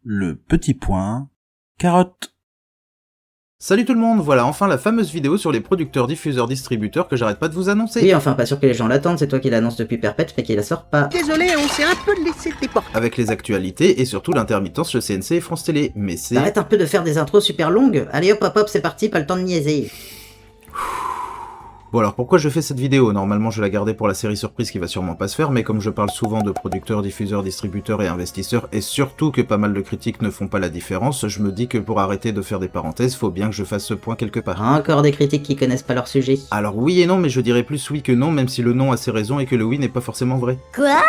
Le petit point carotte. Salut tout le monde, voilà enfin la fameuse vidéo sur les producteurs, diffuseurs, distributeurs que j'arrête pas de vous annoncer. Oui, enfin, pas sûr que les gens l'attendent, c'est toi qui l'annonce depuis perpète, mais qui la sort pas. Désolé, on s'est un peu laissé déporter. Avec les actualités et surtout l'intermittence chez CNC et France Télé, mais c'est... Arrête un peu de faire des intros super longues. Allez hop hop hop, c'est parti, pas le temps de niaiser. Bon alors pourquoi je fais cette vidéo? Normalement je la gardais pour la série surprise qui va sûrement pas se faire, mais comme je parle souvent de producteurs, diffuseurs, distributeurs et investisseurs, et surtout que pas mal de critiques ne font pas la différence, je me dis que pour arrêter de faire des parenthèses, faut bien que je fasse ce point quelque part. Encore des critiques qui connaissent pas leur sujet. Alors oui et non, mais je dirais plus oui que non, même si le non a ses raisons et que le oui n'est pas forcément vrai. Quoi?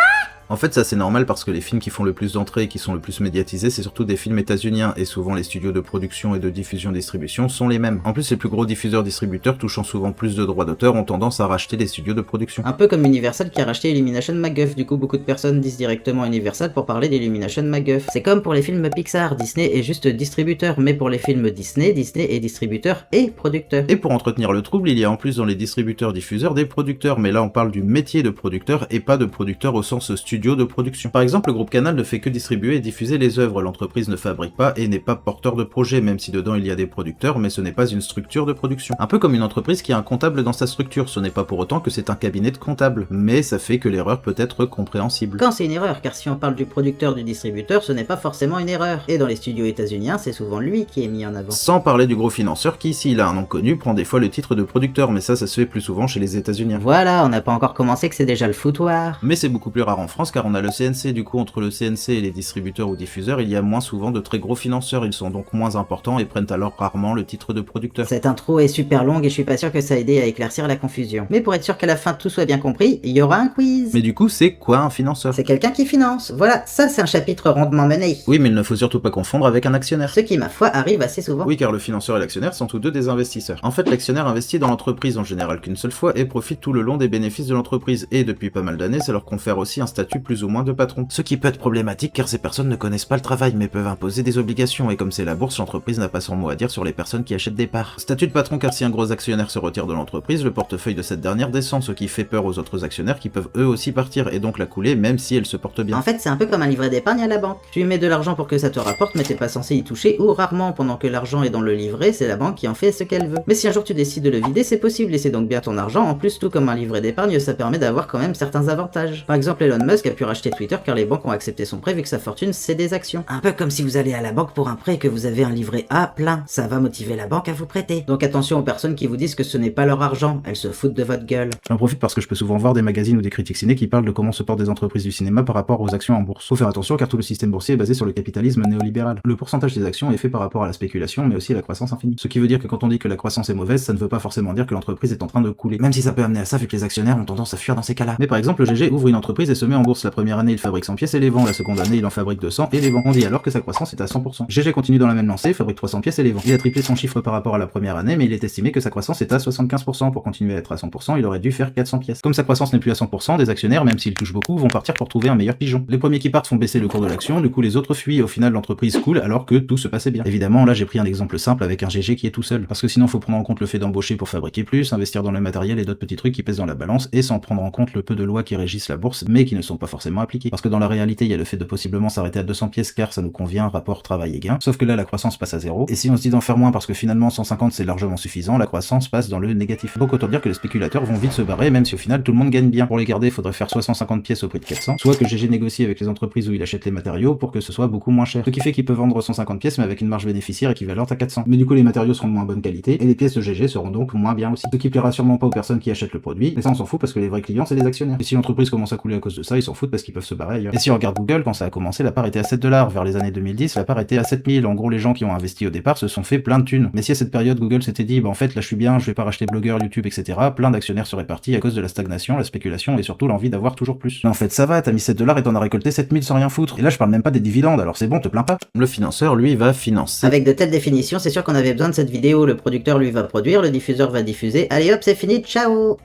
En fait, ça c'est normal parce que les films qui font le plus d'entrées et qui sont le plus médiatisés, c'est surtout des films états-uniens, et souvent les studios de production et de diffusion-distribution sont les mêmes. En plus, les plus gros diffuseurs-distributeurs touchant souvent plus de droits d'auteur ont tendance à racheter les studios de production. Un peu comme Universal qui a racheté Illumination MacGuff, du coup beaucoup de personnes disent directement Universal pour parler d'Illumination MacGuff. C'est comme pour les films Pixar, Disney est juste distributeur, mais pour les films Disney est distributeur et producteur. Et pour entretenir le trouble, il y a en plus dans les distributeurs-diffuseurs des producteurs, mais là on parle du métier de producteur et pas de producteur au sens studio de production. Par exemple, le groupe Canal ne fait que distribuer et diffuser les œuvres, l'entreprise ne fabrique pas et n'est pas porteur de projet, même si dedans il y a des producteurs, mais ce n'est pas une structure de production. Un peu comme une entreprise qui a un comptable dans sa structure, ce n'est pas pour autant que c'est un cabinet de comptable, mais ça fait que l'erreur peut être compréhensible. Quand c'est une erreur, car si on parle du producteur du distributeur, ce n'est pas forcément une erreur. Et dans les studios états-uniens, c'est souvent lui qui est mis en avant. Sans parler du gros financeur qui, s'il a un nom connu, prend des fois le titre de producteur, mais ça se fait plus souvent chez les états-uniens. Voilà, on n'a pas encore commencé que c'est déjà le foutoir. Mais c'est beaucoup plus rare en France car on a le CNC, du coup entre le CNC et les distributeurs ou diffuseurs, il y a moins souvent de très gros financeurs, ils sont donc moins importants et prennent alors rarement le titre de producteur. Cette intro est super longue et je suis pas sûr que ça a aidé à éclaircir la confusion. Mais pour être sûr qu'à la fin tout soit bien compris, il y aura un quiz. Mais du coup, c'est quoi un financeur? C'est quelqu'un qui finance. Voilà, ça c'est un chapitre rondement mené. Oui, mais il ne faut surtout pas confondre avec un actionnaire. Ce qui, ma foi, arrive assez souvent. Oui, car le financeur et l'actionnaire sont tous deux des investisseurs. En fait, l'actionnaire investit dans l'entreprise en général qu'une seule fois et profite tout le long des bénéfices de l'entreprise, et depuis pas mal d'années, ça leur confère aussi un statut plus ou moins de patron. Ce qui peut être problématique car ces personnes ne connaissent pas le travail mais peuvent imposer des obligations, et comme c'est la bourse, l'entreprise n'a pas son mot à dire sur les personnes qui achètent des parts. Statut de patron car si un gros actionnaire se retire de l'entreprise, le portefeuille de cette dernière descend, ce qui fait peur aux autres actionnaires qui peuvent eux aussi partir et donc la couler même si elle se porte bien. En fait, c'est un peu comme un livret d'épargne à la banque. Tu y mets de l'argent pour que ça te rapporte, mais t'es pas censé y toucher, ou rarement. Pendant que l'argent est dans le livret, c'est la banque qui en fait ce qu'elle veut. Mais si un jour tu décides de le vider, c'est possible, et c'est donc bien ton argent. En plus, tout comme un livret d'épargne, ça permet d'avoir quand même certains avantages. Par exemple, Elon Musk a pu racheter Twitter car les banques ont accepté son prêt vu que sa fortune c'est des actions. Un peu comme si vous allez à la banque pour un prêt et que vous avez un livret A plein. Ça va motiver la banque à vous prêter. Donc attention aux personnes qui vous disent que ce n'est pas leur argent, elles se foutent de votre gueule. J'en profite parce que je peux souvent voir des magazines ou des critiques ciné qui parlent de comment se portent des entreprises du cinéma par rapport aux actions en bourse. Faut faire attention car tout le système boursier est basé sur le capitalisme néolibéral. Le pourcentage des actions est fait par rapport à la spéculation mais aussi à la croissance infinie. Ce qui veut dire que quand on dit que la croissance est mauvaise, ça ne veut pas forcément dire que l'entreprise est en train de couler. Même si ça peut amener à ça vu que les actionnaires ont tendance à fuir dans ces cas-là. Mais par exemple, le GG ouvre une entreprise et se met en bourse. La première année, il fabrique 100 pièces et les vend. La seconde année, il en fabrique 200 et les vend. On dit alors que sa croissance est à 100%. GG continue dans la même lancée, fabrique 300 pièces et les vend. Il a triplé son chiffre par rapport à la première année, mais il est estimé que sa croissance est à 75%. Pour continuer à être à 100%, il aurait dû faire 400 pièces. Comme sa croissance n'est plus à 100%, des actionnaires, même s'ils touchent beaucoup, vont partir pour trouver un meilleur pigeon. Les premiers qui partent font baisser le cours de l'action, du coup les autres fuient. Au final, l'entreprise coule alors que tout se passait bien. Évidemment, là j'ai pris un exemple simple avec un GG qui est tout seul. Parce que sinon, faut prendre en compte le fait d'embaucher pour fabriquer plus, investir dans le matériel et d'autres petits trucs qui pèsent dans la balance, et sans prendre en compte le peu de lois qui régissent la bourse, mais qui ne sont pas forcément appliquées. Parce que dans la réalité, il y a le fait de possiblement s'arrêter à 200 pièces car ça nous convient, rapport travail et gain. Sauf que là, la croissance passe à 0. Et si on se dit d'en faire moins parce que finalement 150 c'est largement suffisant, la croissance passe dans le négatif. Donc autant dire que les spéculateurs vont vite se barrer, même si au final tout le monde gagne bien. Pour les garder, il faudrait faire soit 150 pièces au prix de 400, soit que GG négocie avec les entreprises où il achète les matériaux pour que ce soit beaucoup moins cher. Ce qui fait qu'il peut vendre 150 pièces mais avec une marge bénéficiaire équivalente à 400. Mais du coup les matériaux seront de moins bonne qualité et les pièces de GG seront donc moins bien aussi. Ce qui plaira sûrement pas aux personnes qui achètent le produit, mais ça on s'en fout parce que les vrais clients c'est les actionnaires. Et si l'entreprise commence à couler à cause de ça, ils s'en foutent parce qu'ils peuvent se barrer ailleurs. Et si on regarde Google, quand ça a commencé, la part était à 7$. Vers les années 2010, la part était à 7000. En gros, les gens qui ont investi au départ se sont fait plein de thunes. Mais si à cette période Google s'était dit, bah en fait là je suis bien, je vais pas racheter blogueur, YouTube, etc., plein d'actionnaires seraient partis à cause de la stagnation, la spéculation et surtout l'envie d'avoir toujours plus. Mais en fait ça va, t'as mis 7$ et t'en as récolté 7000 sans rien foutre. Et là je parle même pas des dividendes, alors c'est bon, te plains pas. Le financeur, lui, va financer. Avec de telles définitions, c'est sûr qu'on avait besoin de cette vidéo. Le producteur lui va produire, le diffuseur va diffuser. Allez hop, c'est fini, ciao!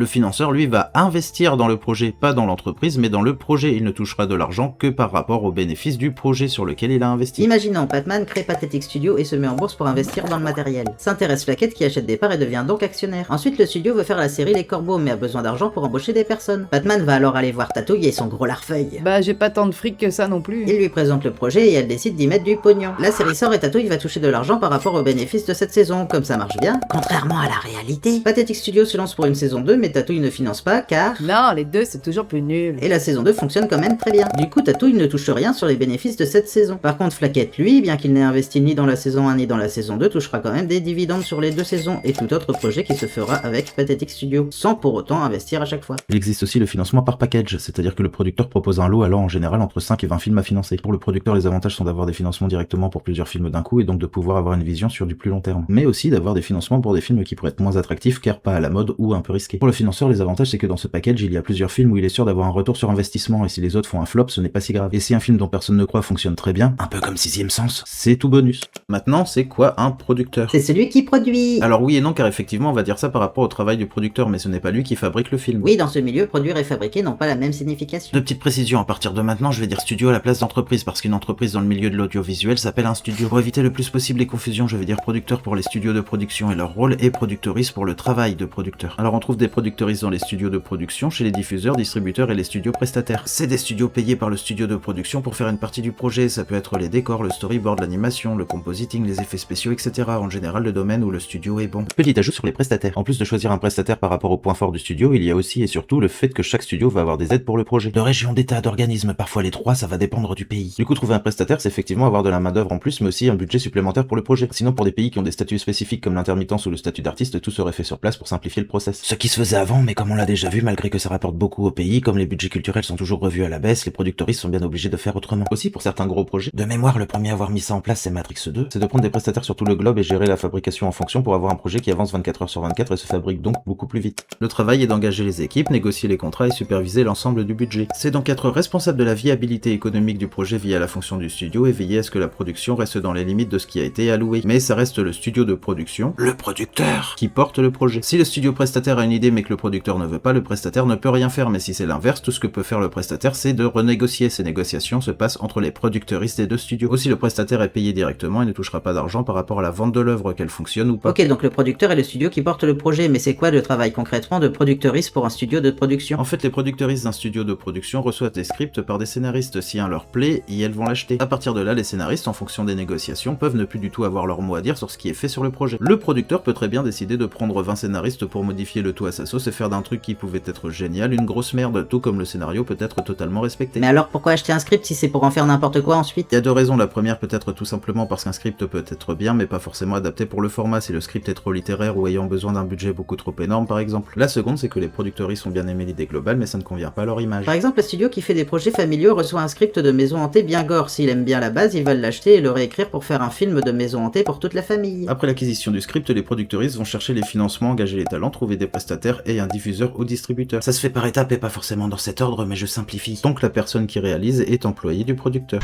Le financeur, lui, va investir dans le projet, pas dans l'entreprise, mais dans le projet. Il ne touchera de l'argent que par rapport aux bénéfices du projet sur lequel il a investi. Imaginons, Batman crée Pathetic Studio et se met en bourse pour investir dans le matériel. S'intéresse Flaquette qui achète des parts et devient donc actionnaire. Ensuite, le studio veut faire la série Les Corbeaux, mais a besoin d'argent pour embaucher des personnes. Batman va alors aller voir Tatouille et son gros larfeuille. Bah j'ai pas tant de fric que ça non plus. Il lui présente le projet et elle décide d'y mettre du pognon. La série sort et Tatouille va toucher de l'argent par rapport aux bénéfices de cette saison, comme ça marche bien, contrairement à la réalité. Pathetic Studio se lance pour une saison 2, mais Tatouille ne finance pas car... Non, les deux c'est toujours plus nul. Et la saison 2 fonctionne quand même très bien. Du coup, Tatouille ne touche rien sur les bénéfices de cette saison. Par contre, Flaquette, lui, bien qu'il n'ait investi ni dans la saison 1 ni dans la saison 2, touchera quand même des dividendes sur les deux saisons et tout autre projet qui se fera avec Pathetic Studio, sans pour autant investir à chaque fois. Il existe aussi le financement par package, c'est-à-dire que le producteur propose un lot allant en général entre 5 et 20 films à financer. Pour le producteur, les avantages sont d'avoir des financements directement pour plusieurs films d'un coup et donc de pouvoir avoir une vision sur du plus long terme. Mais aussi d'avoir des financements pour des films qui pourraient être moins attractifs car pas à la mode ou un peu risqués. Pour le financeur, les avantages c'est que dans ce package, il y a plusieurs films où il est sûr d'avoir un retour sur investissement et si les autres font un flop, ce n'est pas si grave. Et si un film dont personne ne croit fonctionne très bien, un peu comme Sixième Sens, c'est tout bonus. Maintenant, c'est quoi un producteur? C'est celui qui produit. Alors oui et non car effectivement on va dire ça par rapport au travail du producteur mais ce n'est pas lui qui fabrique le film. Oui, dans ce milieu, produire et fabriquer n'ont pas la même signification. Deux petites précisions, à partir de maintenant je vais dire studio à la place d'entreprise parce qu'une entreprise dans le milieu de l'audiovisuel s'appelle un studio. Pour éviter le plus possible les confusions, je vais dire producteur pour les studios de production et leur rôle et productrice pour le travail de producteur. Alors on trouve des productrices dans les studios de production, chez les diffuseurs, distributeurs et les studios prestataires. C'est des studios payés par le studio de production pour faire une partie du projet, ça peut être les décors, le storyboard, l'animation, le compositing, les effets spéciaux, etc. En général le domaine où le studio est bon. Petit ajout sur les prestataires. En plus de choisir un prestataire par rapport au point fort du studio, il y a aussi et surtout le fait que chaque studio va avoir des aides pour le projet. De région, d'état, d'organisme, parfois les trois, ça va dépendre du pays. Du coup, trouver un prestataire, c'est effectivement avoir de la main d'œuvre en plus, mais aussi un budget supplémentaire pour le projet. Sinon, pour des pays qui ont des statuts spécifiques comme l'intermittence ou le statut d'artiste, tout serait fait sur place pour simplifier le process. Ce qui se faisait avant, mais comme on l'a déjà vu, malgré que ça rapporte beaucoup au pays, comme les budgets culturels sont toujours revus à la baisse, les producteuristes sont bien obligés de faire autrement. Aussi, pour certains gros projets, de mémoire, le premier à avoir mis ça en place, c'est Matrix 2, c'est de prendre des prestataires sur tout le globe et gérer la fabrication en fonction pour avoir un projet qui avance 24 heures sur 24 et se fabrique donc beaucoup plus vite. Le travail est d'engager les équipes, négocier les contrats et superviser l'ensemble du budget. C'est donc être responsable de la viabilité économique du projet via la fonction du studio et veiller à ce que la production reste dans les limites de ce qui a été alloué. Mais ça reste le studio de production, le producteur, qui porte le projet. Si le studio prestataire a une idée mais que le producteur ne veut pas, le prestataire ne peut rien faire. Mais si c'est l'inverse, tout ce que peut faire le prestataire, c'est de renégocier. Ces négociations se passent entre les producteuristes des deux studios. Aussi, le prestataire est payé directement et ne touchera pas d'argent par rapport à la vente de l'œuvre, qu'elle fonctionne ou pas. Ok, donc le producteur est le studio qui porte le projet, mais c'est quoi le travail concrètement de producteuriste pour un studio de production? En fait, les producteuristes d'un studio de production reçoivent des scripts par des scénaristes. Si un leur plaît, et elles vont l'acheter. À partir de là, les scénaristes, en fonction des négociations, peuvent ne plus du tout avoir leur mot à dire sur ce qui est fait sur le projet. Le producteur peut très bien décider de prendre 20 scénaristes pour modifier le tout à sa sauce et faire d'un truc qui pouvait être génial une grosse merde, tout comme le scénario peut être totalement respecté. Mais alors pourquoi acheter un script si c'est pour en faire n'importe quoi ensuite? Il y a deux raisons. La première peut être tout simplement parce qu'un script peut être bien mais pas forcément adapté pour le format si le script est trop littéraire ou ayant besoin d'un budget beaucoup trop énorme par exemple. La seconde c'est que les producteuristes ont bien aimé l'idée globale mais ça ne convient pas à leur image. Par exemple, un studio qui fait des projets familiaux reçoit un script de maison hantée bien gore. S'il aime bien la base, ils veulent l'acheter et le réécrire pour faire un film de maison hantée pour toute la famille. Après l'acquisition du script, les producteuristes vont chercher les financements, engager les talents, trouver des prestataires et un diffuseur ou distributeur. Ça se fait par étapes et pas forcément dans cet ordre mais je simplifie. Donc la personne qui réalise est employée du producteur.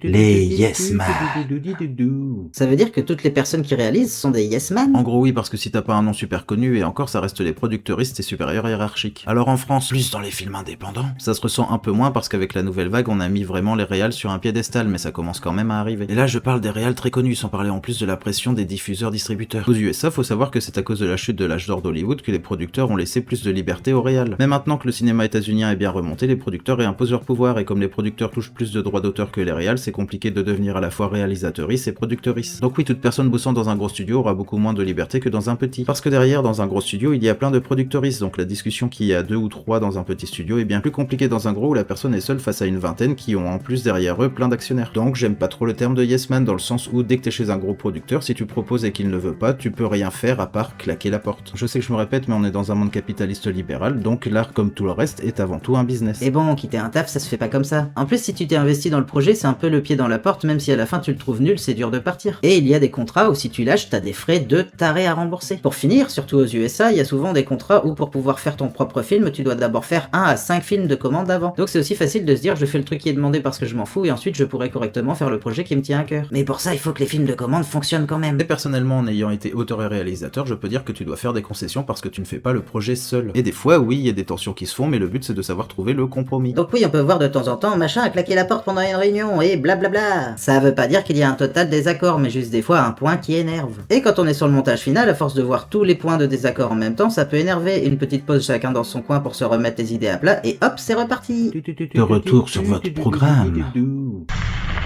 Les yes man. Ça veut dire que toutes les personnes qui réalisent sont des yes man? En gros oui, parce que si t'as pas un nom super connu, et encore ça reste les producteuristes et supérieurs hiérarchiques. Alors en France, plus dans les films indépendants, ça se ressent un peu moins parce qu'avec la nouvelle vague, on a mis vraiment les réals sur un piédestal, mais ça commence quand même à arriver. Et là je parle des réals très connus, sans parler en plus de la pression des diffuseurs-distributeurs. Aux USA, faut savoir que c'est à cause de la chute de l'âge d'or d'Hollywood que les producteurs ont laissé plus de liberté aux réals. Mais maintenant que le cinéma états-unien est bien remonté, les producteurs réimposent leur pouvoir, et comme les producteurs touchent plus de droits d'auteur que les réals, c'est compliqué de devenir à la fois réalisatrice et productrice. Donc oui, toute personne bossant dans un gros studio aura beaucoup moins de liberté que dans un petit. Parce que derrière, dans un gros studio, il y a plein de productrices, donc la discussion qu'il y a 2 ou 3 dans un petit studio est bien plus compliquée dans un gros où la personne est seule face à une vingtaine qui ont en plus derrière eux plein d'actionnaires. Donc j'aime pas trop le terme de yes man dans le sens où dès que t'es chez un gros producteur, si tu proposes et qu'il ne veut pas, tu peux rien faire à part claquer la porte. Je sais que je me répète, mais on est dans un monde capitaliste libéral, donc l'art comme tout le reste est avant tout un business. Et bon, quitter un taf, ça se fait pas comme ça. En plus, si tu t'es investi dans le projet, c'est un peu le pied dans la porte, même si à la fin tu le trouves nul, c'est dur de partir. Et il y a des contrats où si tu lâches, t'as des frais de taré à rembourser. Pour finir, surtout aux USA, il y a souvent des contrats où pour pouvoir faire ton propre film, tu dois d'abord faire 1 à 5 films de commande avant. Donc c'est aussi facile de se dire je fais le truc qui est demandé parce que je m'en fous et ensuite je pourrais correctement faire le projet qui me tient à cœur. Mais pour ça, il faut que les films de commande fonctionnent quand même. Et personnellement, en ayant été auteur et réalisateur, je peux dire que tu dois faire des concessions parce que tu ne fais pas le projet seul. Et des fois, oui, il y a des tensions qui se font, mais le but c'est de savoir trouver le compromis. Donc oui, on peut voir de temps en temps machin a claqué la porte pendant une réunion et blablabla. Ça veut pas dire qu'il y a un total désaccord, mais juste des fois un point qui énerve. Et quand on est sur le montage final, à force de voir tous les points de désaccord en même temps, ça peut énerver. Une petite pause chacun dans son coin pour se remettre les idées à plat et hop, c'est reparti. De retour sur votre programme.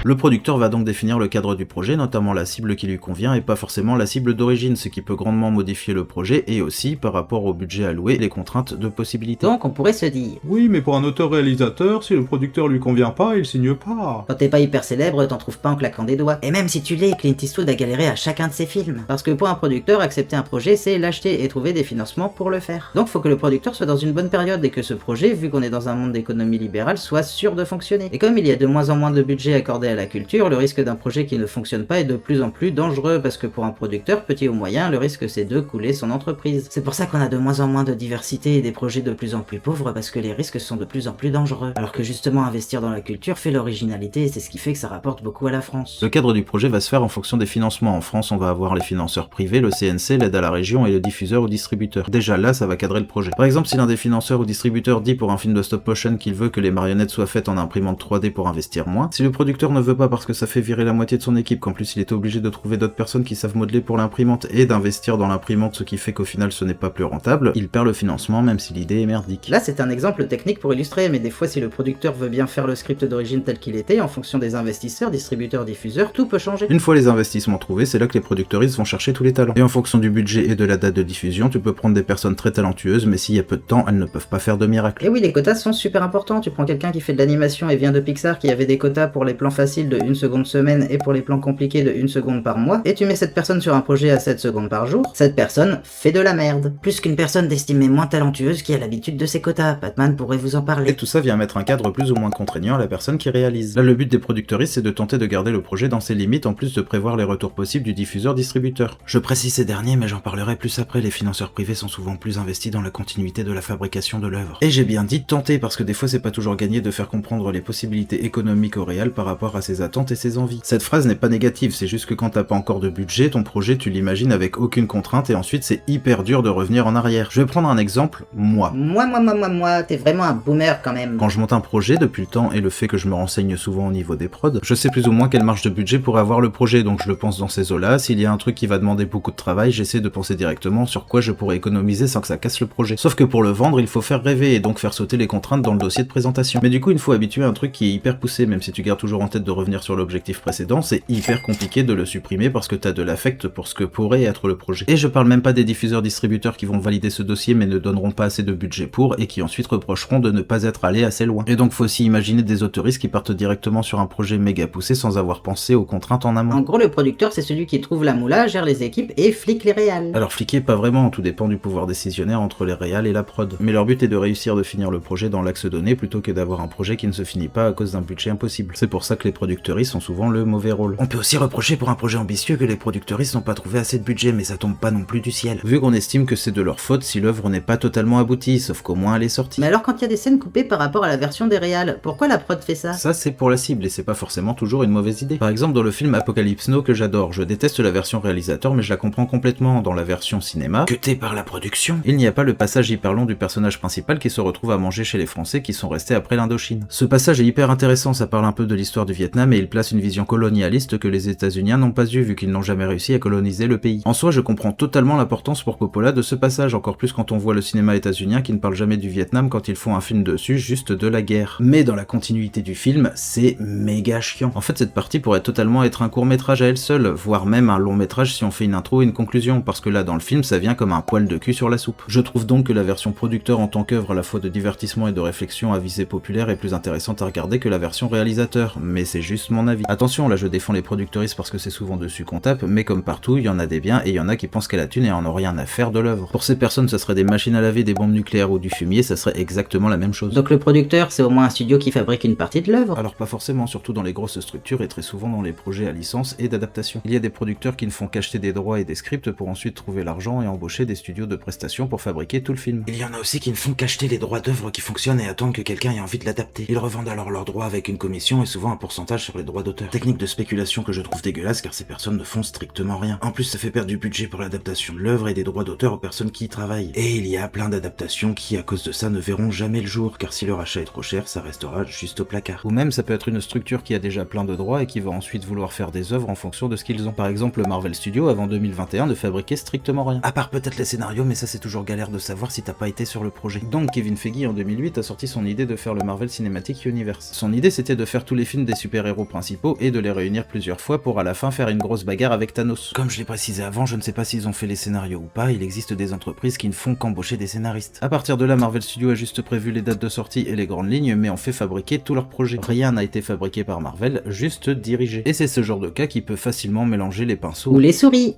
Le producteur va donc définir le cadre du projet, notamment la cible qui lui convient et pas forcément la cible d'origine, ce qui peut grandement modifier le projet et aussi, par rapport au budget alloué, les contraintes de possibilité. Donc on pourrait se dire, Oui, mais pour un auteur-réalisateur, si le producteur lui convient pas, il signe pas. quand t'es pas hyper célèbre, t'en trouves pas en claquant des doigts. Et même si tu l'es, Clint Eastwood a galéré à chacun de ses films. Parce que pour un producteur, accepter un projet, c'est l'acheter et trouver des financements pour le faire. Donc faut que le producteur soit dans une bonne période et que ce projet, vu qu'on est dans un monde d'économie libérale, soit sûr de fonctionner. Et comme il y a de moins en moins de budget accordé à la culture, le risque d'un projet qui ne fonctionne pas est de plus en plus dangereux parce que pour un producteur, petit ou moyen, le risque c'est de couler son entreprise. C'est pour ça qu'on a de moins en moins de diversité et des projets de plus en plus pauvres parce que les risques sont de plus en plus dangereux. Alors que justement investir dans la culture fait l'originalité et c'est ce qui fait que ça rapporte beaucoup à la France. Le cadre du projet va se faire en fonction des financements. En France, on va avoir les financeurs privés, le CNC, l'aide à la région et le diffuseur ou distributeur. Déjà là, ça va cadrer le projet. Par exemple, si l'un des financeurs ou distributeurs dit pour un film de stop motion qu'il veut que les marionnettes soient faites en imprimante 3D pour investir moins, si le producteur ne veut pas parce que ça fait virer la moitié de son équipe, qu'en plus il est obligé de trouver d'autres personnes qui savent modeler pour l'imprimante et d'investir dans l'imprimante, ce qui fait qu'au final ce n'est pas plus rentable, il perd le financement même si l'idée est merdique. Là, c'est un exemple technique pour illustrer, mais des fois, si le producteur veut bien faire le script d'origine tel qu'il était, en fonction des investisseurs, distributeurs, diffuseurs, tout peut changer. Une fois les investissements trouvés, c'est là que les producteuristes vont chercher tous les talents. Et en fonction du budget et de la date de diffusion, tu peux prendre des personnes très talentueuses, mais s'il y a peu de temps, elles ne peuvent pas faire de miracle. Et oui, les quotas sont super importants. Tu prends quelqu'un qui fait de l'animation et vient de Pixar, qui avait des quotas pour les plans faciles de 1 seconde semaine et pour les plans compliqués de 1 seconde par mois, et tu mets cette personne sur un projet à 7 secondes par jour, cette personne fait de la merde. Plus qu'une personne d'estimée moins talentueuse qui a l'habitude de ses quotas. Batman pourrait vous en parler. Et tout ça vient mettre un cadre plus ou moins contraignant à la personne qui réalise. Là, le but des producteuristes, c'est de tenter de garder le projet dans ses limites, en plus de prévoir les retours possibles du diffuseur-distributeur. Je précise ces derniers, mais j'en parlerai plus après, les financeurs privés sont souvent plus investis dans la continuité de la fabrication de l'œuvre. Et j'ai bien dit tenter, parce que des fois c'est pas toujours gagné de faire comprendre les possibilités économiques au réel par rapport à ses attentes et ses envies. Cette phrase n'est pas négative, c'est juste que quand t'as pas encore de budget, ton projet tu l'imagines avec aucune contrainte et ensuite c'est hyper dur de revenir en arrière. Je vais prendre un exemple, moi. Moi, t'es vraiment un boomer quand même. Quand je monte un projet, depuis le temps et le fait que je me renseigne souvent au niveau des prods, je sais plus ou moins quelle marge de budget pourrait avoir le projet, donc je le pense dans ces eaux-là. S'il y a un truc qui va demander beaucoup de travail, j'essaie de penser directement sur quoi je pourrais économiser sans que ça casse le projet. Sauf que pour le vendre, il faut faire rêver et donc faire sauter les contraintes dans le dossier de présentation. Mais du coup, il faut habituer à un truc qui est hyper poussé, même si tu gardes toujours en tête de revenir sur l'objectif précédent, c'est hyper compliqué de le supprimer parce que t'as de l'affect pour ce que pourrait être le projet. Et je parle même pas des diffuseurs-distributeurs qui vont valider ce dossier mais ne donneront pas assez de budget pour et qui ensuite reprocheront de ne pas être allés assez loin. Et donc faut aussi imaginer des autoristes qui partent directement sur un projet méga poussé sans avoir pensé aux contraintes en amont. En gros, le producteur, c'est celui qui trouve la moula, gère les équipes et flique les réals. Alors fliquer pas vraiment, tout dépend du pouvoir décisionnaire entre les réals et la prod. Mais leur but est de réussir de finir le projet dans l'axe donné plutôt que d'avoir un projet qui ne se finit pas à cause d'un budget impossible. C'est pour ça que les producteuristes ont souvent le mauvais rôle. On peut aussi reprocher pour un projet ambitieux que les producteuristes n'ont pas trouvé assez de budget, mais ça tombe pas non plus du ciel. Vu qu'on estime que c'est de leur faute si l'œuvre n'est pas totalement aboutie, sauf qu'au moins elle est sortie. Mais alors quand il y a des scènes coupées par rapport à la version des réals, pourquoi la prod fait ça? Ça c'est pour la cible et c'est pas forcément toujours une mauvaise idée. Par exemple dans le film Apocalypse Now que j'adore, je déteste la version réalisateur mais je la comprends complètement. Dans la version cinéma, cutée par la production, il n'y a pas le passage hyper long du personnage principal qui se retrouve à manger chez les Français qui sont restés après l'Indochine. Ce passage est hyper intéressant, ça parle un peu de l'histoire du Vietnam et il place une vision colonialiste que les États-Unis n'ont pas eu vu qu'ils n'ont jamais réussi à coloniser le pays. En soi, je comprends totalement l'importance pour Coppola de ce passage, encore plus quand on voit le cinéma états-unien qui ne parle jamais du Vietnam quand ils font un film dessus, juste de la guerre. Mais dans la continuité du film, c'est méga chiant. En fait, cette partie pourrait totalement être un court-métrage à elle seule, voire même un long-métrage si on fait une intro et une conclusion, parce que là, dans le film, ça vient comme un poil de cul sur la soupe. Je trouve donc que la version producteur en tant qu'œuvre à la fois de divertissement et de réflexion à visée populaire est plus intéressante à regarder que la version réalisateur, mais c'est juste mon avis. Attention, là je défends les producteuristes parce que c'est souvent dessus qu'on tape, mais comme partout, il y en a des biens et il y en a qui pensent qu'à la thune et en ont rien à faire de l'œuvre. Pour ces personnes, ça serait des machines à laver, des bombes nucléaires ou du fumier, ça serait exactement la même chose. Donc le producteur, c'est au moins un studio qui fabrique une partie de l'œuvre. Alors pas forcément, surtout dans les grosses structures et très souvent dans les projets à licence et d'adaptation. Il y a des producteurs qui ne font qu'acheter des droits et des scripts pour ensuite trouver l'argent et embaucher des studios de prestations pour fabriquer tout le film. Il y en a aussi qui ne font qu'acheter les droits d'œuvre qui fonctionnent et attendent que quelqu'un ait envie de l'adapter. Ils revendent alors leurs droits avec une commission et souvent un pourcentage sur les droits d'auteur. Technique de spéculation que je trouve dégueulasse car ces personnes ne font strictement rien. En plus ça fait perdre du budget pour l'adaptation de l'œuvre et des droits d'auteur aux personnes qui y travaillent. Et il y a plein d'adaptations qui à cause de ça ne verront jamais le jour car si le rachat est trop cher, ça restera juste au placard. Ou même ça peut être une structure qui a déjà plein de droits et qui va ensuite vouloir faire des œuvres en fonction de ce qu'ils ont. Par exemple, Marvel Studios avant 2021 ne fabriquait strictement rien. À part peut-être les scénarios, mais ça c'est toujours galère de savoir si t'as pas été sur le projet. Donc Kevin Feige en 2008 a sorti son idée de faire le Marvel Cinematic Universe. Son idée c'était de faire tous les films des super-héros principaux et de les réunir plusieurs fois pour à la fin faire une grosse bagarre avec Thanos. Comme je l'ai précisé avant, je ne sais pas s'ils ont fait les scénarios ou pas, il existe des entreprises qui ne font qu'embaucher des scénaristes. À partir de là, Marvel Studios a juste prévu les dates de sortie et les grandes lignes, mais on fait fabriquer tous leurs projets. Rien n'a été fabriqué par Marvel, juste dirigé. Et c'est ce genre de cas qui peut facilement mélanger les pinceaux. Ou les souris.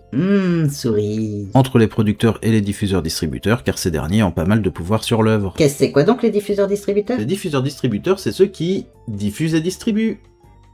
Souris. Entre les producteurs et les diffuseurs-distributeurs, car ces derniers ont pas mal de pouvoir sur l'œuvre. Qu'est-ce que c'est quoi donc les diffuseurs-distributeurs? Les diffuseurs-distributeurs, c'est ceux qui diffusent et distribuent.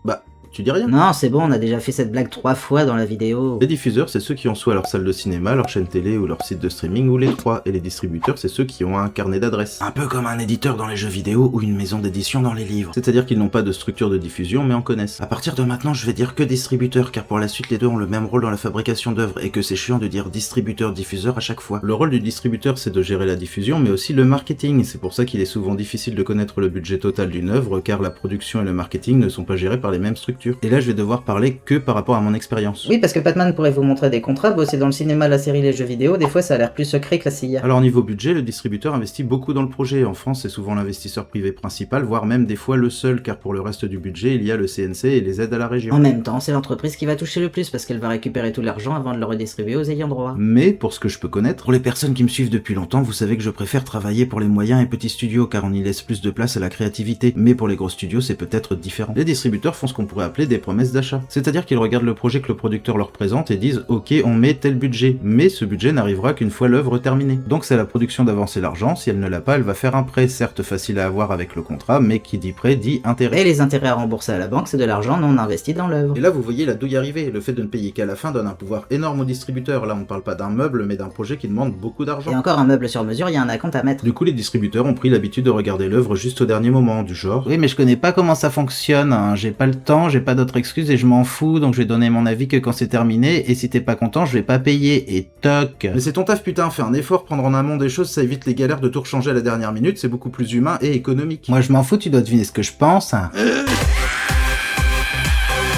Bah, tu dis rien? Non, c'est bon, on a déjà fait cette blague 3 fois dans la vidéo. Les diffuseurs, c'est ceux qui ont soit leur salle de cinéma, leur chaîne télé ou leur site de streaming, ou les trois. Et les distributeurs, c'est ceux qui ont un carnet d'adresses. Un peu comme un éditeur dans les jeux vidéo ou une maison d'édition dans les livres. C'est-à-dire qu'ils n'ont pas de structure de diffusion, mais en connaissent. À partir de maintenant, je vais dire que distributeur, car pour la suite, les deux ont le même rôle dans la fabrication d'œuvres, et que c'est chiant de dire distributeur-diffuseur à chaque fois. Le rôle du distributeur, c'est de gérer la diffusion, mais aussi le marketing. C'est pour ça qu'il est souvent difficile de connaître le budget total d'une œuvre, car la production et le marketing ne sont pas gérés par les mêmes structures. Et là, je vais devoir parler que par rapport à mon expérience. Oui, parce que Batman pourrait vous montrer des contrats, bosser dans le cinéma, la série, les jeux vidéo, des fois ça a l'air plus secret que la CIA. Alors niveau budget, le distributeur investit beaucoup dans le projet. En France, c'est souvent l'investisseur privé principal, voire même des fois le seul, car pour le reste du budget, il y a le CNC et les aides à la région. En même temps, c'est l'entreprise qui va toucher le plus, parce qu'elle va récupérer tout l'argent avant de le redistribuer aux ayants droit. Mais, pour ce que je peux connaître, Pour les personnes qui me suivent depuis longtemps, vous savez que je préfère travailler pour les moyens et petits studios, car on y laisse plus de place à la créativité. Mais pour les gros studios, c'est peut-être différent. les distributeurs font ce qu'on pourrait appeler des promesses d'achat. C'est-à-dire qu'ils regardent le projet que le producteur leur présente et disent « Ok, on met tel budget », mais ce budget n'arrivera qu'une fois l'œuvre terminée. Donc c'est à la production d'avancer l'argent, si elle ne l'a pas, elle va faire un prêt, certes facile à avoir avec le contrat, mais qui dit prêt dit intérêt. Et les intérêts à rembourser à la banque, c'est de l'argent non investi dans l'œuvre. Et là vous voyez la douille arriver, le fait de ne payer qu'à la fin donne un pouvoir énorme au distributeur. Là on parle pas d'un meuble, mais d'un projet qui demande beaucoup d'argent. Et encore un meuble sur mesure, il y a un acompte à mettre. Du coup les distributeurs ont pris l'habitude de regarder l'œuvre juste au dernier moment, du genre « Oui mais je connais pas comment ça fonctionne, hein. J'ai pas le temps, j'ai pas d'autres excuses et je m'en fous, donc je vais donner mon avis que quand c'est terminé, et si t'es pas content, je vais pas payer, et toc !» Mais c'est ton taf putain, fais un effort, prendre en amont des choses, ça évite les galères de tout rechanger à la dernière minute, c'est beaucoup plus humain et économique. Moi je m'en fous, tu dois deviner ce que je pense.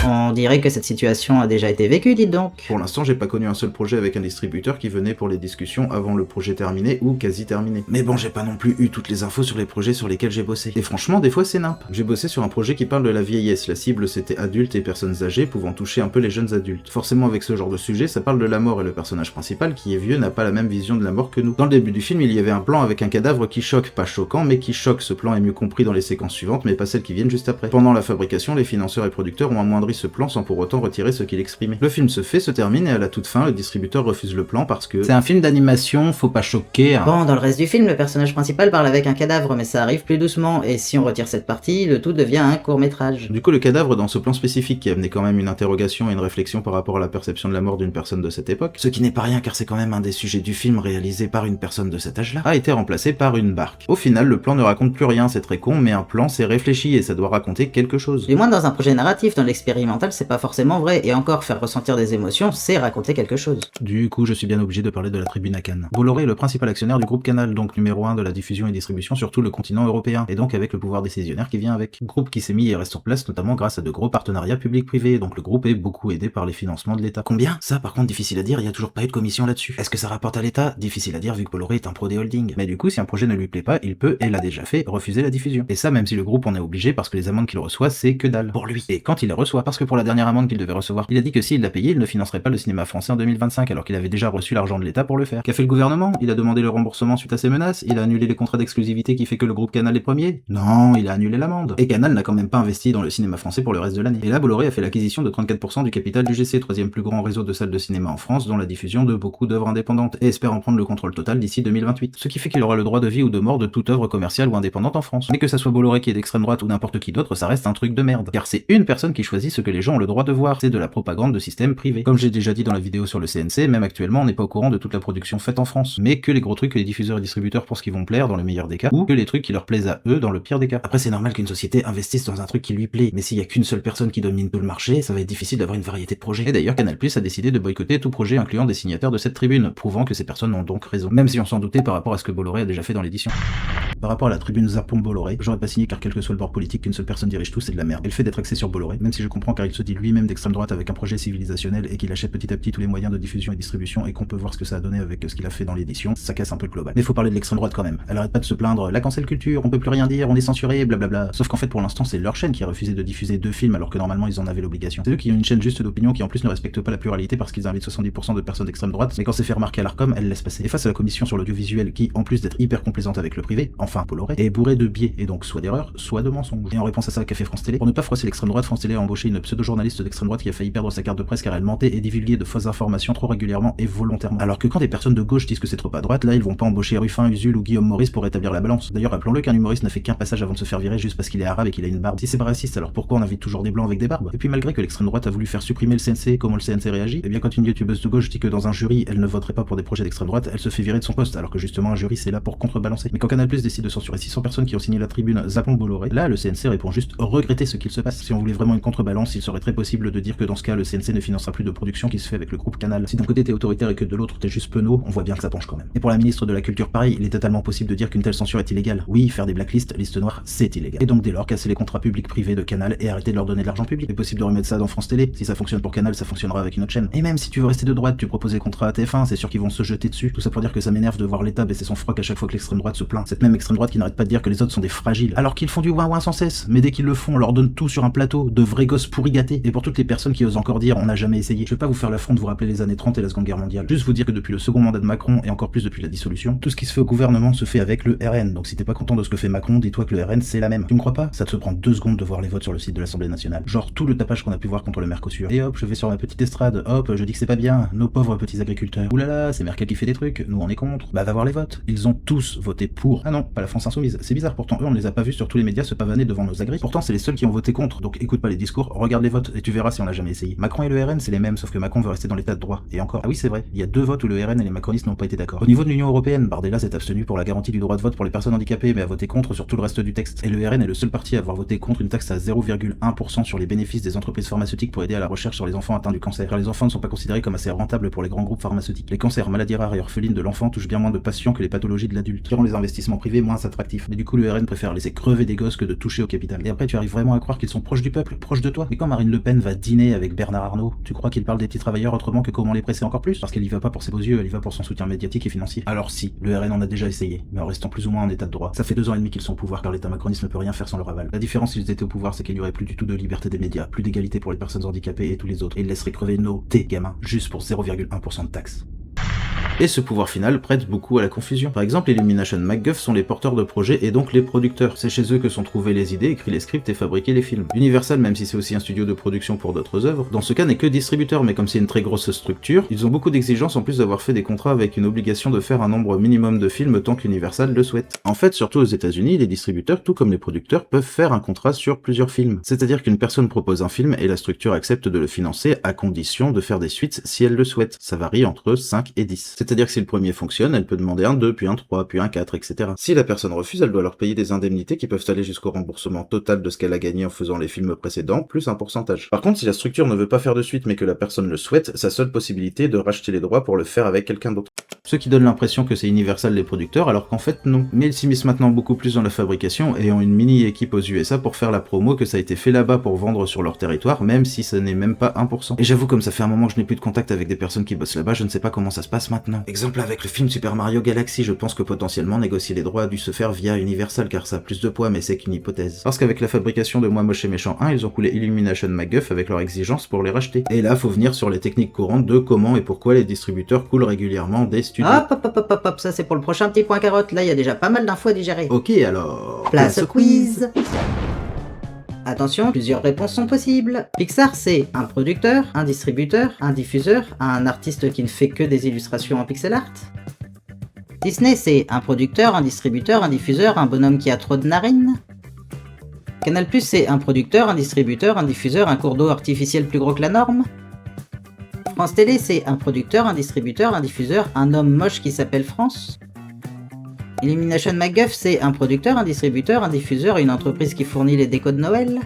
On dirait que cette situation a déjà été vécue, dites donc. Pour l'instant, j'ai pas connu un seul projet avec un distributeur qui venait pour les discussions avant le projet terminé ou quasi terminé. Mais bon, j'ai pas non plus eu toutes les infos sur les projets sur lesquels j'ai bossé. Et franchement, des fois c'est nimp. J'ai bossé sur un projet qui parle de la vieillesse. La cible c'était adultes et personnes âgées pouvant toucher un peu les jeunes adultes. Forcément avec ce genre de sujet, ça parle de la mort et le personnage principal qui est vieux n'a pas la même vision de la mort que nous. Dans le début du film, il y avait un plan avec un cadavre qui choque, pas choquant, mais qui choque. Ce plan est mieux compris dans les séquences suivantes, mais pas celles qui viennent juste après. Pendant la fabrication, les financeurs et producteurs ont amoindri ce plan sans pour autant retirer ce qu'il exprimait. Le film se fait, se termine et à la toute fin, le distributeur refuse le plan parce que c'est un film d'animation, faut pas choquer. Hein. Bon, dans le reste du film, le personnage principal parle avec un cadavre, mais ça arrive plus doucement, et si on retire cette partie, le tout devient un court-métrage. Du coup, le cadavre dans ce plan spécifique qui amenait quand même une interrogation et une réflexion par rapport à la perception de la mort d'une personne de cette époque, Ce qui n'est pas rien car c'est quand même un des sujets du film réalisé par une personne de cet âge-là. a été remplacé par une barque. Au final, le plan ne raconte plus rien, c'est très con, mais un plan c'est réfléchi et ça doit raconter quelque chose. Du moins dans un projet narratif, dans l'expérimental, c'est pas forcément vrai, et encore faire ressentir des émotions, c'est raconter quelque chose. Du coup, je suis bien obligé de parler de la Tribune à Cannes. Bolloré est le principal actionnaire du groupe Canal, donc numéro 1 de la diffusion et distribution sur tout le continent européen, et donc avec le pouvoir décisionnaire qui vient avec. Groupe qui s'est mis et reste sur place notamment grâce à de gros partenariats publics-privés, donc le groupe est beaucoup aidé par les financements de l'État. Combien? Ça, par contre, difficile à dire, il y a toujours pas eu de commission là-dessus. Est-ce que ça rapporte à l'État? Difficile à dire vu que Bolloré est un pro des holdings. Mais du coup, si un projet ne lui plaît pas, il peut, et l'a déjà fait, refuser la diffusion. Et ça, même si le groupe en est obligé parce que les amendes qu'il reçoit, c'est que dalle. Pour lui. Et quand il les reçoit. parce que pour la dernière amende qu'il devait recevoir, il a dit que s'il l'a payé, il ne financerait pas le cinéma français en 2025, alors qu'il avait déjà reçu l'argent de l'État pour le faire. Qu'a fait le gouvernement? Il a demandé le remboursement suite à ces menaces? Il a annulé les contrats d'exclusivité qui fait que le groupe Canal est premier? Non, il a annulé l'amende. Et Canal n'a quand même pas investi dans le cinéma français pour le reste de l'année. Et là, Bolloré a fait l'acquisition de 34% du capital du GC, troisième plus grand réseau de salles de cinéma en France, dont la diffusion de beaucoup d'œuvres indépendantes, et espère en prendre le contrôle total d'ici 2028. Ce qui fait qu'il aura le droit de vie ou de mort de toute œuvre commerciale ou indépendante en France. Mais que ça soit Bolloré qui est d'extrême droite ou n'importe qui d'autre, ça reste un truc de merde. Car c'est une personne qui choisit ce que les gens ont le droit de voir, c'est de la propagande de système privé. Comme j'ai déjà dit dans la vidéo sur le CNC, même actuellement on n'est pas au courant de toute la production faite en France, mais que les gros trucs que les diffuseurs et distributeurs pensent qu'ils vont plaire dans le meilleur des cas, ou que les trucs qui leur plaisent à eux dans le pire des cas. Après c'est normal qu'une société investisse dans un truc qui lui plaît, mais s'il y a qu'une seule personne qui domine tout le marché, ça va être difficile d'avoir une variété de projets. Et d'ailleurs Canal+ a décidé de boycotter tout projet incluant des signataires de cette tribune, prouvant que ces personnes ont donc raison, même si on s'en doutait par rapport à ce que Bolloré a déjà fait dans l'édition. Par rapport à la tribune Zapon Bolloré, j'aurais pas signé car quel que soit le bord politique qu'une seule personne dirige tout, c'est de la merde. Et le fait d'être axé sur Bolloré, même si je comprends car il se dit lui-même d'extrême droite avec un projet civilisationnel et qu'il achète petit à petit tous les moyens de diffusion et distribution et qu'on peut voir ce que ça a donné avec ce qu'il a fait dans l'édition, ça casse un peu le global. Mais faut parler de l'extrême droite quand même. Elle arrête pas de se plaindre, la cancel culture, on peut plus rien dire, on est censuré, blablabla. Sauf qu'en fait pour l'instant c'est leur chaîne qui a refusé de diffuser 2 films alors que normalement ils en avaient l'obligation. C'est eux qui ont une chaîne juste d'opinion qui en plus ne respecte pas la pluralité parce qu'ils invitent 70% de personnes d'extrême droite, mais quand c'est fait remarquer à l'Arcom, elle laisse passer. Et face à la commission sur l'audiovisuel qui, en plus d'être hyper complaisante avec le privé, enfin Bolloré, est bourré de biais et donc soit d'erreurs, soit de mensonges. Et en réponse à ça qu'a fait France Télé, pour ne pas froisser l'extrême droite, France Télé a embauché une pseudo-journaliste d'extrême droite qui a failli perdre sa carte de presse car elle mentait et divulguait de fausses informations trop régulièrement et volontairement. Alors que quand des personnes de gauche disent que c'est trop à droite, là ils vont pas embaucher Ruffin, Usul ou Guillaume Maurice pour établir la balance. D'ailleurs rappelons-le qu'un humoriste n'a fait qu'un passage avant de se faire virer juste parce qu'il est arabe et qu'il a une barbe. Si c'est pas raciste, alors pourquoi on invite toujours des blancs avec des barbes? Et puis malgré que l'extrême droite a voulu faire supprimer le CNC, comment le CNC réagit? Eh bien quand une youtubeuse de gauche dit que dans un jury elle ne voterait pas pour des projets d'extrême droite, elle se fait virer de son poste, alors que justement un jury c'est là pour contrebalancer. Mais quand Canal+ décide de censurer 600 personnes qui ont signé la tribune Zapon Bolloré, là le CNC répond juste regretter ce qu'il se passe. Si on voulait vraiment une contrebalance, il serait très possible de dire que dans ce cas le CNC ne financera plus de production qui se fait avec le groupe Canal. Si d'un côté t'es autoritaire et que de l'autre t'es juste penaud, on voit bien que ça penche quand même. Et pour la ministre de la Culture pareil, il est totalement possible de dire qu'une telle censure est illégale. Oui, faire des blacklists, listes noires, c'est illégal. Et donc dès lors casser les contrats publics-privés de Canal et arrêter de leur donner de l'argent public. C'est possible de remettre ça dans France Télé. Si ça fonctionne pour Canal, ça fonctionnera avec une autre chaîne. Et même si tu veux rester de droite, tu proposes des contrats à TF1, c'est sûr qu'ils vont se jeter dessus. Tout ça pour dire que ça m'énerve de voir l'État baisser son froc à chaque fois que l'extrême droite se plaint. Cette même extrême droite qui n'arrête pas de dire que les autres sont des fragiles, alors qu'ils font du ouin-ouin sans cesse. Mais dès qu'ils le font, on leur donne tout sur un plateau, de vrais gosses pourris gâtés. Et pour toutes les personnes qui osent encore dire on n'a jamais essayé, je vais pas vous faire l'affront de vous rappeler les années 30 et la Seconde Guerre mondiale. Juste vous dire que depuis le second mandat de Macron et encore plus depuis la dissolution, tout ce qui se fait au gouvernement se fait avec le RN. Donc si t'es pas content de ce que fait Macron, dis-toi que le RN c'est la même. Tu me crois pas? Ça te prend 2 secondes de voir les votes sur le site de l'Assemblée nationale. Genre tout le tapage qu'on a pu voir contre le Mercosur. Et hop, je vais sur ma petite estrade, hop, je dis que c'est pas bien, nos pauvres petits agriculteurs. Oulala, c'est Merkel qui fait des trucs, nous on est contre. Bah va voir les votes. Ils ont tous voté pour. Ah non, pas la France Insoumise. C'est bizarre, pourtant eux on ne les a pas vus sur tous les médias se pavaner devant nos agris. Pourtant c'est les seuls qui ont voté contre. Donc écoute pas les discours, regarde les votes et tu verras si on a jamais essayé. Macron et le RN c'est les mêmes, sauf que Macron veut rester dans l'état de droit. Et encore, ah oui c'est vrai, il y a 2 votes où le RN et les macronistes n'ont pas été d'accord. Au niveau de l'Union Européenne, Bardella s'est abstenu pour la garantie du droit de vote pour les personnes handicapées, mais a voté contre sur tout le reste du texte. Et le RN est le seul parti à avoir voté contre une taxe à 0,1% sur les bénéfices des entreprises pharmaceutiques pour aider à la recherche sur les enfants atteints du cancer. Car les enfants ne sont pas considérés comme assez rentables pour les grands groupes pharmaceutiques. Les cancers, maladies rares et orphelines de l'enfant touchent bien moins de patients que les pathologies de l'adulte, qui rendent les investissements privés moins attractifs. Et du coup le RN préfère laisser crever des gosses que de toucher au capital. Et après tu arrives vraiment à croire qu'ils sont proches du peuple, proches de toi. Et quand Marine Le Pen va dîner avec Bernard Arnault, tu crois qu'il parle des petits travailleurs autrement que comment les presser encore plus? Parce qu'elle y va pas pour ses beaux yeux, elle y va pour son soutien médiatique et financier. Alors si, le RN en a déjà essayé, mais en restant plus ou moins en état de droit. Ça fait 2 ans et demi qu'ils sont au pouvoir car l'état macroniste ne peut rien faire sans leur aval. La différence s'ils étaient au pouvoir, c'est qu'il n'y aurait plus du tout de liberté des médias, plus d'égalité pour les personnes handicapées et tous les autres, et ils laisseraient crever tes gamins juste pour 0,1% de taxes. Et ce pouvoir final prête beaucoup à la confusion. Par exemple, Illumination MacGuff sont les porteurs de projets et donc les producteurs. C'est chez eux que sont trouvées les idées, écrits les scripts et fabriqués les films. Universal, même si c'est aussi un studio de production pour d'autres œuvres, dans ce cas n'est que distributeur, mais comme c'est une très grosse structure, ils ont beaucoup d'exigences en plus d'avoir fait des contrats avec une obligation de faire un nombre minimum de films tant qu'Universal le souhaite. En fait, surtout aux États-Unis, les distributeurs, tout comme les producteurs, peuvent faire un contrat sur plusieurs films. C'est-à-dire qu'une personne propose un film et la structure accepte de le financer à condition de faire des suites si elle le souhaite. Ça varie entre 5 et 10. C'est-à-dire que si le premier fonctionne, elle peut demander un 2, puis un 3, puis un 4, etc. Si la personne refuse, elle doit leur payer des indemnités qui peuvent aller jusqu'au remboursement total de ce qu'elle a gagné en faisant les films précédents, plus un pourcentage. Par contre, si la structure ne veut pas faire de suite mais que la personne le souhaite, sa seule possibilité est de racheter les droits pour le faire avec quelqu'un d'autre. Ce qui donne l'impression que c'est Universal les producteurs, alors qu'en fait non. Mais ils s'immiscent maintenant beaucoup plus dans la fabrication et ont une mini-équipe aux USA pour faire la promo que ça a été fait là-bas pour vendre sur leur territoire, même si ça n'est même pas 1%. Et j'avoue, comme ça fait un moment que je n'ai plus de contact avec des personnes qui bossent là-bas, je ne sais pas comment ça se passe maintenant. maintenant. Exemple avec le film Super Mario Galaxy, je pense que potentiellement négocier les droits a dû se faire via Universal car ça a plus de poids, mais c'est qu'une hypothèse. Parce qu'avec la fabrication de Moi Moche et Méchant 1, ils ont coulé Illumination MacGuff avec leurs exigences pour les racheter. Et là, faut venir sur les techniques courantes de comment et pourquoi les distributeurs coulent régulièrement des studios. Hop, ça c'est pour le prochain petit point carotte, là il y a déjà pas mal d'infos à digérer. Ok alors... Place au quiz. Attention, plusieurs réponses sont possibles. Pixar, c'est un producteur, un distributeur, un diffuseur, un artiste qui ne fait que des illustrations en pixel art. Disney, c'est un producteur, un distributeur, un diffuseur, un bonhomme qui a trop de narines. Canal+, c'est un producteur, un distributeur, un diffuseur, un cours d'eau artificiel plus gros que la norme. France Télé, c'est un producteur, un distributeur, un diffuseur, un homme moche qui s'appelle France. Illumination MacGuff, c'est un producteur, un distributeur, un diffuseur, une entreprise qui fournit les décos de Noël.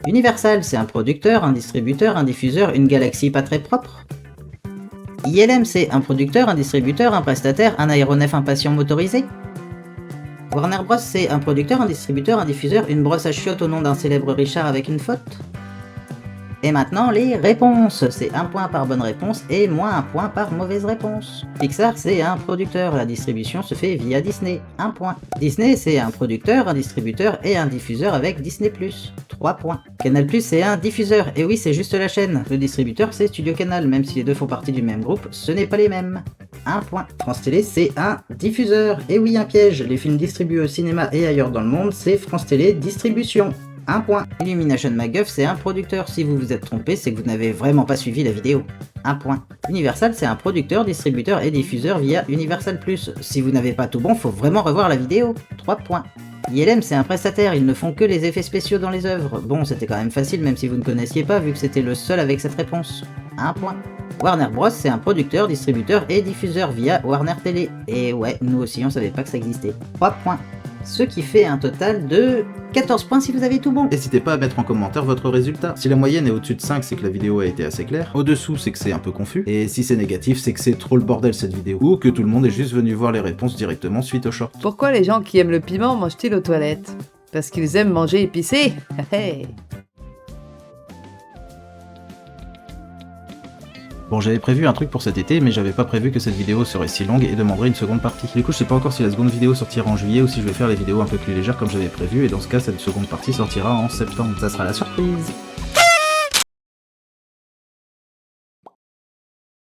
Universal, c'est un producteur, un distributeur, un diffuseur, une galaxie pas très propre. ILM, c'est un producteur, un distributeur, un prestataire, un aéronef impatient motorisé. Warner Bros, c'est un producteur, un distributeur, un diffuseur, une brosse à chiottes au nom d'un célèbre Richard avec une faute. Et maintenant, les réponses. C'est 1 point par bonne réponse et moins 1 point par mauvaise réponse. Pixar, c'est un producteur. La distribution se fait via Disney. 1 point. Disney, c'est un producteur, un distributeur et un diffuseur avec Disney+. 3 points. Canal+, c'est un diffuseur. Et oui, c'est juste la chaîne. Le distributeur, c'est Studio Canal. Même si les deux font partie du même groupe, ce n'est pas les mêmes. 1 point. France Télé, c'est un diffuseur. Et oui, un piège. Les films distribués au cinéma et ailleurs dans le monde, c'est France Télé Distribution. 1 point. Illumination MacGuff, c'est un producteur. Si vous vous êtes trompé, c'est que vous n'avez vraiment pas suivi la vidéo. 1 point. Universal, c'est un producteur, distributeur et diffuseur via Universal+. Si vous n'avez pas tout bon, faut vraiment revoir la vidéo. 3 points. ILM, c'est un prestataire, ils ne font que les effets spéciaux dans les œuvres. Bon, c'était quand même facile même si vous ne connaissiez pas, vu que c'était le seul avec cette réponse. 1 point. Warner Bros, c'est un producteur, distributeur et diffuseur via Warner Télé. Et ouais, nous aussi on savait pas que ça existait. 3 points. Ce qui fait un total de 14 points si vous avez tout bon. N'hésitez pas à mettre en commentaire votre résultat. Si la moyenne est au-dessus de 5, c'est que la vidéo a été assez claire. Au-dessous, c'est que c'est un peu confus. Et si c'est négatif, c'est que c'est trop le bordel cette vidéo. Ou que tout le monde est juste venu voir les réponses directement suite au short. Pourquoi les gens qui aiment le piment mangent-ils aux toilettes? Parce qu'ils aiment manger épicé. Hey. Bon, j'avais prévu un truc pour cet été, mais j'avais pas prévu que cette vidéo serait si longue et demanderait une seconde partie. Du coup, je sais pas encore si la seconde vidéo sortira en juillet ou si je vais faire les vidéos un peu plus légères comme j'avais prévu, et dans ce cas, cette seconde partie sortira en septembre. Ça sera la surprise.